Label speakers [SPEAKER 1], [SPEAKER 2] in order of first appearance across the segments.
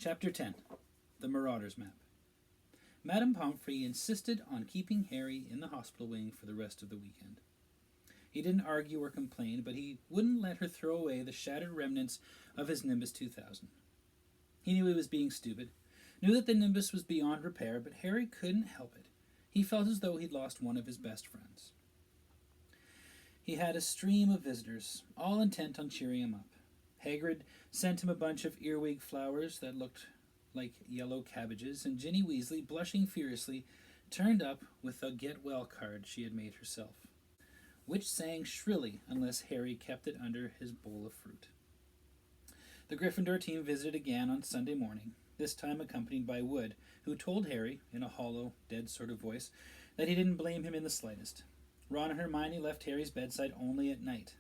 [SPEAKER 1] Chapter 10. The Marauder's Map. Madame Pomfrey insisted on keeping Harry in the hospital wing for the rest of the weekend. He didn't argue or complain, but he wouldn't let her throw away the shattered remnants of his Nimbus 2000. He knew he was being stupid, knew that the Nimbus was beyond repair, but Harry couldn't help it. He felt as though he'd lost one of his best friends. He had a stream of visitors, all intent on cheering him up. Hagrid sent him a bunch of earwig flowers that looked like yellow cabbages, and Ginny Weasley, blushing furiously, turned up with a get-well card she had made herself, which sang shrilly unless Harry kept it under his bowl of fruit. The Gryffindor team visited again on Sunday morning, this time accompanied by Wood, who told Harry, in a hollow, dead sort of voice, that he didn't blame him in the slightest. Ron and Hermione left Harry's bedside only at night,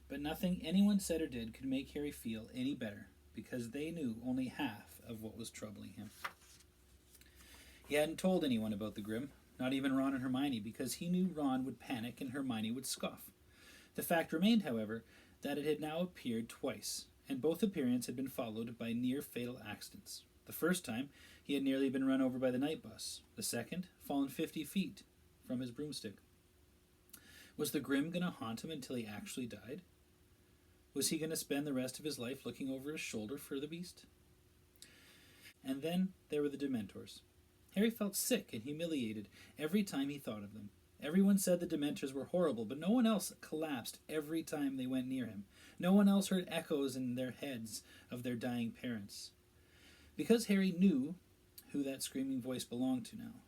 [SPEAKER 1] but nothing anyone said or did could make Harry feel any better, because they knew only half of what was troubling him. He hadn't told anyone about the Grim, not even Ron and Hermione, because he knew Ron would panic and Hermione would scoff. The fact remained, however, that it had now appeared twice, and both appearances had been followed by near-fatal accidents. The first time, he had nearly been run over by the night bus. The second, fallen 50 feet from his broomstick. Was the Grim going to haunt him until he actually died? Was he going to spend the rest of his life looking over his shoulder for the beast? And then there were the Dementors. Harry felt sick and humiliated every time he thought of them. Everyone said the Dementors were horrible, but no one else collapsed every time they went near him. No one else heard echoes in their heads of their dying parents. Because Harry knew who that screaming voice belonged to now.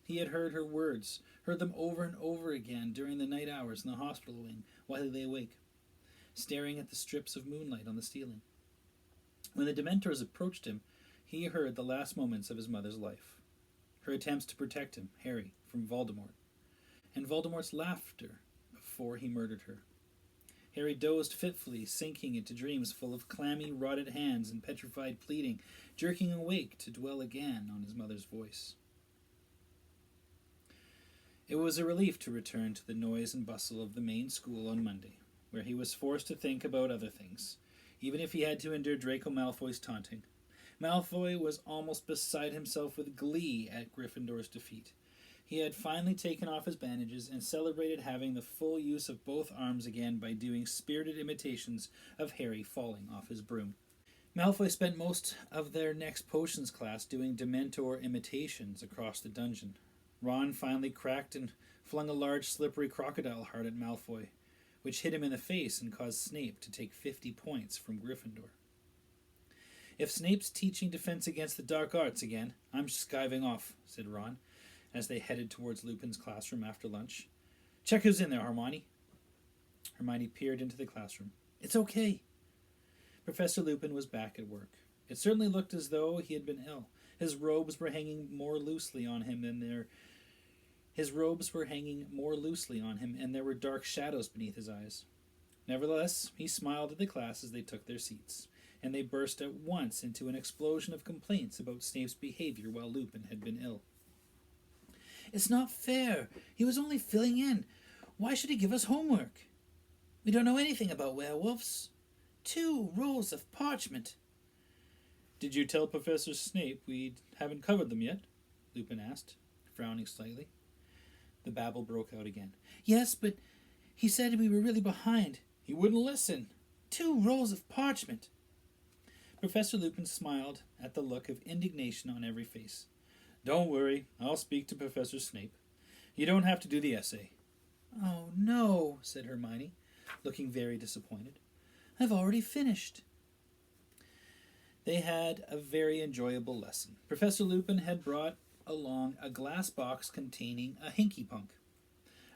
[SPEAKER 1] He had heard her words, heard them over and over again during the night hours in the hospital wing while he lay awake, staring at the strips of moonlight on the ceiling. When the Dementors approached him, he heard the last moments of his mother's life. Her attempts to protect him, Harry, from Voldemort, and Voldemort's laughter before he murdered her. Harry dozed fitfully, sinking into dreams full of clammy, rotted hands and petrified pleading, jerking awake to dwell again on his mother's voice. It was a relief to return to the noise and bustle of the main school on Monday, where he was forced to think about other things, even if he had to endure Draco Malfoy's taunting. Malfoy was almost beside himself with glee at Gryffindor's defeat. He had finally taken off his bandages and celebrated having the full use of both arms again by doing spirited imitations of Harry falling off his broom. Malfoy spent most of their next potions class doing Dementor imitations across the dungeon. Ron finally cracked and flung a large slippery crocodile heart at Malfoy, which hit him in the face and caused Snape to take 50 points from Gryffindor. If Snape's teaching defense against the dark arts again, I'm skiving off, said Ron, as they headed towards Lupin's classroom after lunch. Check who's in there, Hermione. Hermione peered into the classroom. It's okay. Professor Lupin was back at work. It certainly looked as though he had been ill. His robes were hanging more loosely on him, and there were dark shadows beneath his eyes. Nevertheless, he smiled at the class as they took their seats, and they burst at once into an explosion of complaints about Snape's behavior while Lupin had been ill. It's not fair. He was only filling in. Why should he give us homework? We don't know anything about werewolves. 2 rolls of parchment. Did you tell Professor Snape we haven't covered them yet? Lupin asked, frowning slightly. The babble broke out again. Yes, but he said we were really behind. He wouldn't listen. 2 rolls of parchment. Professor Lupin smiled at the look of indignation on every face. Don't worry, I'll speak to Professor Snape. You don't have to do the essay. Oh, no, said Hermione, looking very disappointed. I've already finished. They had a very enjoyable lesson. Professor Lupin had brought along a glass box containing a hinky-punk,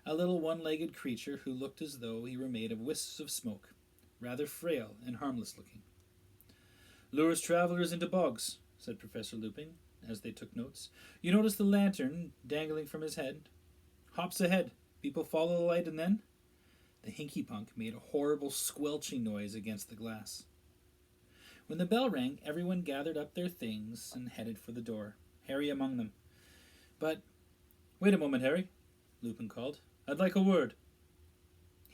[SPEAKER 1] a little one-legged creature who looked as though he were made of wisps of smoke, rather frail and harmless-looking. Lures travelers into bogs, said Professor Lupin, as they took notes. You notice the lantern dangling from his head? Hops ahead. People follow the light and then... The hinky-punk made a horrible squelching noise against the glass. When the bell rang, everyone gathered up their things and headed for the door, Harry among them. But, wait a moment, Harry, Lupin called. I'd like a word.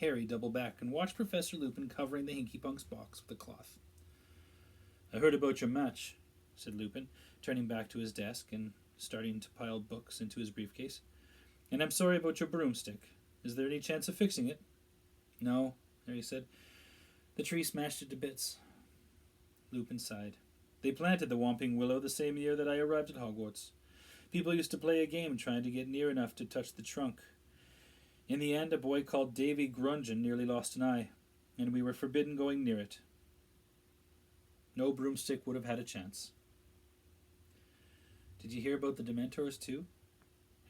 [SPEAKER 1] Harry doubled back and watched Professor Lupin covering the hinky-punk's box with a cloth. I heard about your match, said Lupin, turning back to his desk and starting to pile books into his briefcase. "And I'm sorry about your broomstick. Is there any chance of fixing it?" "No," Harry said. "The tree smashed it to bits." Lupin sighed. "They planted the Whomping Willow the same year that I arrived at Hogwarts. People used to play a game trying to get near enough to touch the trunk. In the end, a boy called Davy Grungeon nearly lost an eye, and we were forbidden going near it. No broomstick would have had a chance." "Did you hear about the Dementors, too?"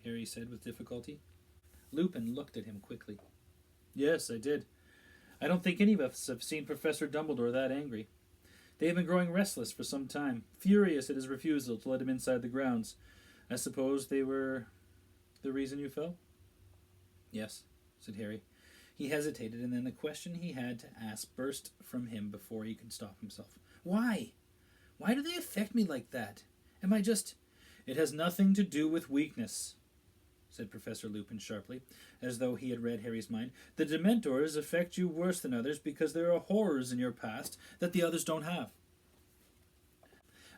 [SPEAKER 1] Harry said with difficulty. Lupin looked at him quickly. "Yes, I did. I don't think any of us have seen Professor Dumbledore that angry. They have been growing restless for some time, furious at his refusal to let him inside the grounds. I suppose they were the reason you fell?" "Yes," said Harry. He hesitated, and then the question he had to ask burst from him before he could stop himself. "Why? Why do they affect me like that? Am I just—" "It has nothing to do with weakness," said Professor Lupin sharply, as though he had read Harry's mind. "The Dementors affect you worse than others because there are horrors in your past that the others don't have."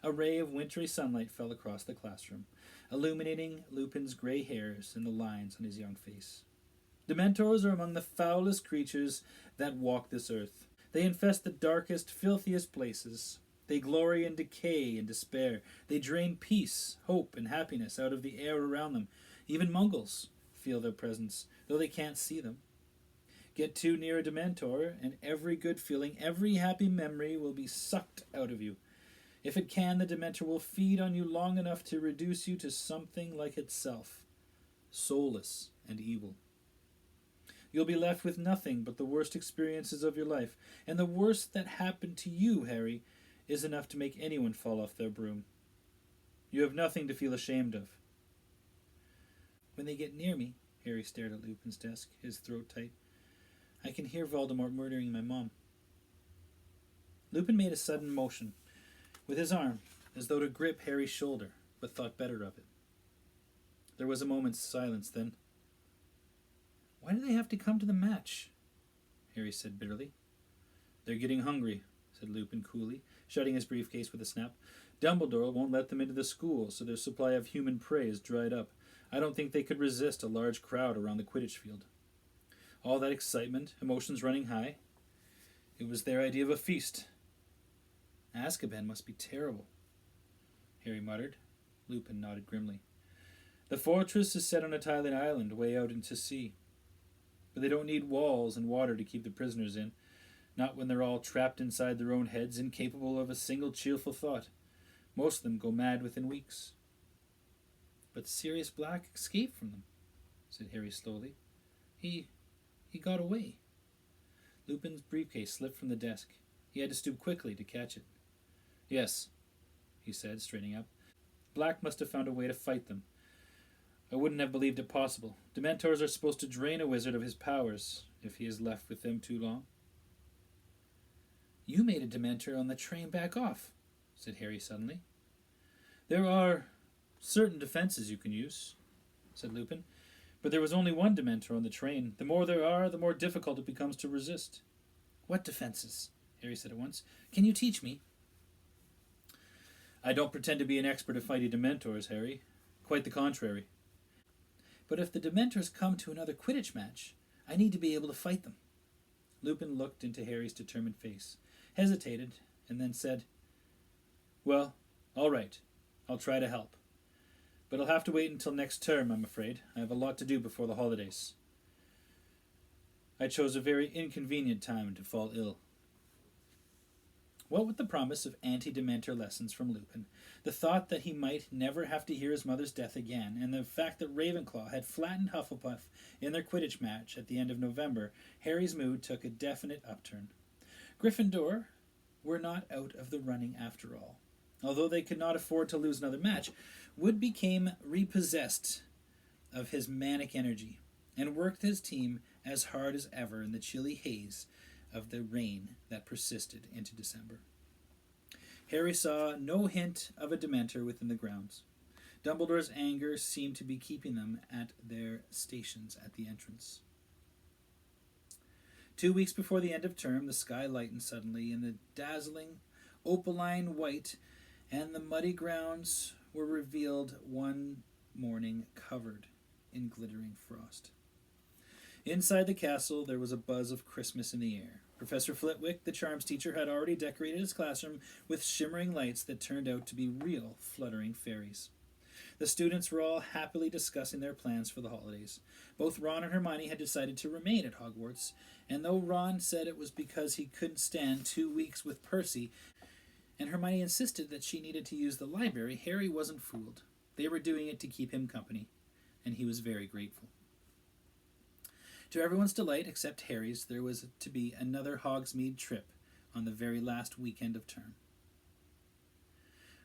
[SPEAKER 1] A ray of wintry sunlight fell across the classroom, illuminating Lupin's grey hairs and the lines on his young face. "Dementors are among the foulest creatures that walk this earth. They infest the darkest, filthiest places. They glory in decay and despair. They drain peace, hope, and happiness out of the air around them. Even Muggles feel their presence, though they can't see them. Get too near a Dementor, and every good feeling, every happy memory will be sucked out of you. If it can, the Dementor will feed on you long enough to reduce you to something like itself, soulless and evil. You'll be left with nothing but the worst experiences of your life, and the worst that happened to you, Harry, is enough to make anyone fall off their broom. You have nothing to feel ashamed of." "When they get near me," Harry stared at Lupin's desk, his throat tight, "I can hear Voldemort murdering my mom." Lupin made a sudden motion with his arm, as though to grip Harry's shoulder, but thought better of it. There was a moment's silence, then— "Why do they have to come to the match?" Harry said bitterly. "They're getting hungry," said Lupin coolly, shutting his briefcase with a snap. "Dumbledore won't let them into the school, so their supply of human prey is dried up. I don't think they could resist a large crowd around the Quidditch field. All that excitement, emotions running high. It was their idea of a feast." "Azkaban must be terrible," Harry muttered. Lupin nodded grimly. "The fortress is set on a tiny island way out into sea. But they don't need walls and water to keep the prisoners in, not when they're all trapped inside their own heads, incapable of a single cheerful thought. Most of them go mad within weeks." "But Sirius Black escaped from them," said Harry slowly. He got away." Lupin's briefcase slipped from the desk. He had to stoop quickly to catch it. "Yes," he said, straightening up. "Black must have found a way to fight them. I wouldn't have believed it possible. Dementors are supposed to drain a wizard of his powers if he is left with them too long." "You made a Dementor on the train back off," said Harry suddenly. "There are certain defenses you can use," said Lupin. "But there was only one Dementor on the train. The more there are, the more difficult it becomes to resist." "What defenses?" Harry said at once. "Can you teach me?" "I don't pretend to be an expert at fighting Dementors, Harry. Quite the contrary." "But if the Dementors come to another Quidditch match, I need to be able to fight them." Lupin looked into Harry's determined face, hesitated, and then said, "Well, all right. I'll try to help. But I'll have to wait until next term, I'm afraid. I have a lot to do before the holidays. I chose a very inconvenient time to fall ill." What with the promise of anti-Dementor lessons from Lupin, the thought that he might never have to hear his mother's death again, and the fact that Ravenclaw had flattened Hufflepuff in their Quidditch match at the end of November, Harry's mood took a definite upturn. Gryffindor were not out of the running after all. Although they could not afford to lose another match, Wood became repossessed of his manic energy and worked his team as hard as ever in the chilly haze of the rain that persisted into December. Harry saw no hint of a Dementor within the grounds. Dumbledore's anger seemed to be keeping them at their stations at the entrance. 2 weeks before the end of term, the sky lightened suddenly in the dazzling opaline white and the muddy grounds were revealed one morning covered in glittering frost. Inside the castle there was a buzz of Christmas in the air. Professor Flitwick, the charms teacher, had already decorated his classroom with shimmering lights that turned out to be real fluttering fairies. The students were all happily discussing their plans for the holidays. Both Ron and Hermione had decided to remain at Hogwarts, and though Ron said it was because he couldn't stand 2 weeks with Percy, and Hermione insisted that she needed to use the library, Harry wasn't fooled. They were doing it to keep him company, and he was very grateful. To everyone's delight, except Harry's, there was to be another Hogsmeade trip on the very last weekend of term.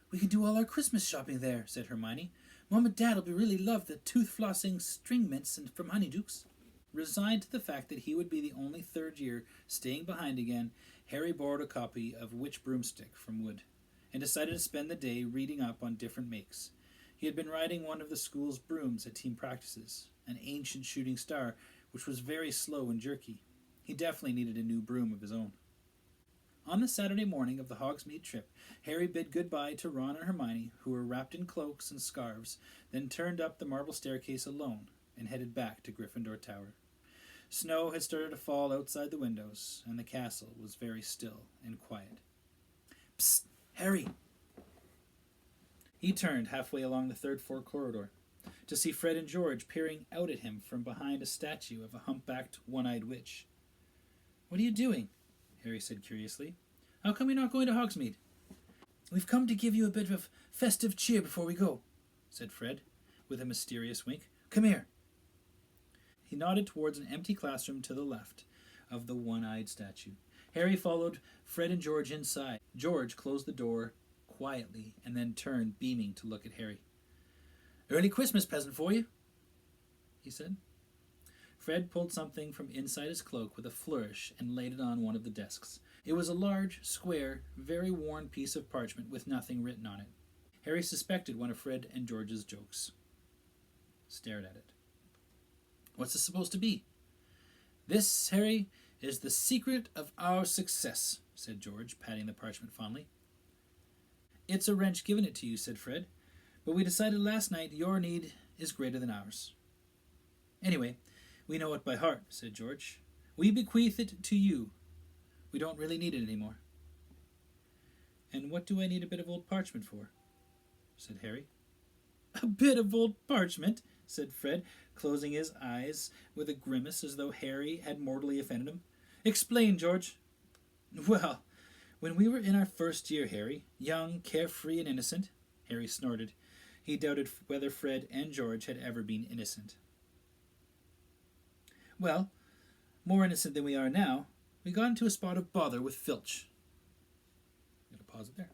[SPEAKER 1] "We can do all our Christmas shopping there," said Hermione. "Mom and Dad will really love the tooth-flossing string mints from Honeydukes." Resigned to the fact that he would be the only third year staying behind again, Harry borrowed a copy of Witch Broomstick from Wood, and decided to spend the day reading up on different makes. He had been riding one of the school's brooms at team practices, an ancient shooting star, which was very slow and jerky. He definitely needed a new broom of his own. On the Saturday morning of the Hogsmeade trip, Harry bid goodbye to Ron and Hermione, who were wrapped in cloaks and scarves, then turned up the marble staircase alone and headed back to Gryffindor Tower. Snow had started to fall outside the windows, and the castle was very still and quiet. "Psst, Harry!" He turned halfway along the third-floor corridor to see Fred and George peering out at him from behind a statue of a humpbacked, one-eyed witch. "What are you doing?" Harry said curiously. "How come you're not going to Hogsmeade?" "We've come to give you a bit of festive cheer before we go," said Fred, with a mysterious wink. "Come here." He nodded towards an empty classroom to the left of the one-eyed statue. Harry followed Fred and George inside. George closed the door quietly and then turned, beaming, to look at Harry. "Early Christmas present for you," he said. Fred pulled something from inside his cloak with a flourish and laid it on one of the desks. It was a large, square, very worn piece of parchment with nothing written on it. Harry suspected one of Fred and George's jokes. Stared at it. "What's this supposed to be?" "This, Harry, is the secret of our success," said George, patting the parchment fondly. "It's a wrench giving it to you," said Fred, "but we decided last night your need is greater than ours." "Anyway, we know it by heart," said George. "We bequeath it to you. We don't really need it anymore." "And what do I need a bit of old parchment for?" said Harry. "A bit of old parchment," said Fred, closing his eyes with a grimace as though Harry had mortally offended him. "Explain, George." "Well, when we were in our first year, Harry, young, carefree, and innocent," Harry snorted. He doubted whether Fred and George had ever been innocent. "Well, more innocent than we are now, we got into a spot of bother with Filch." I'm going to pause it there.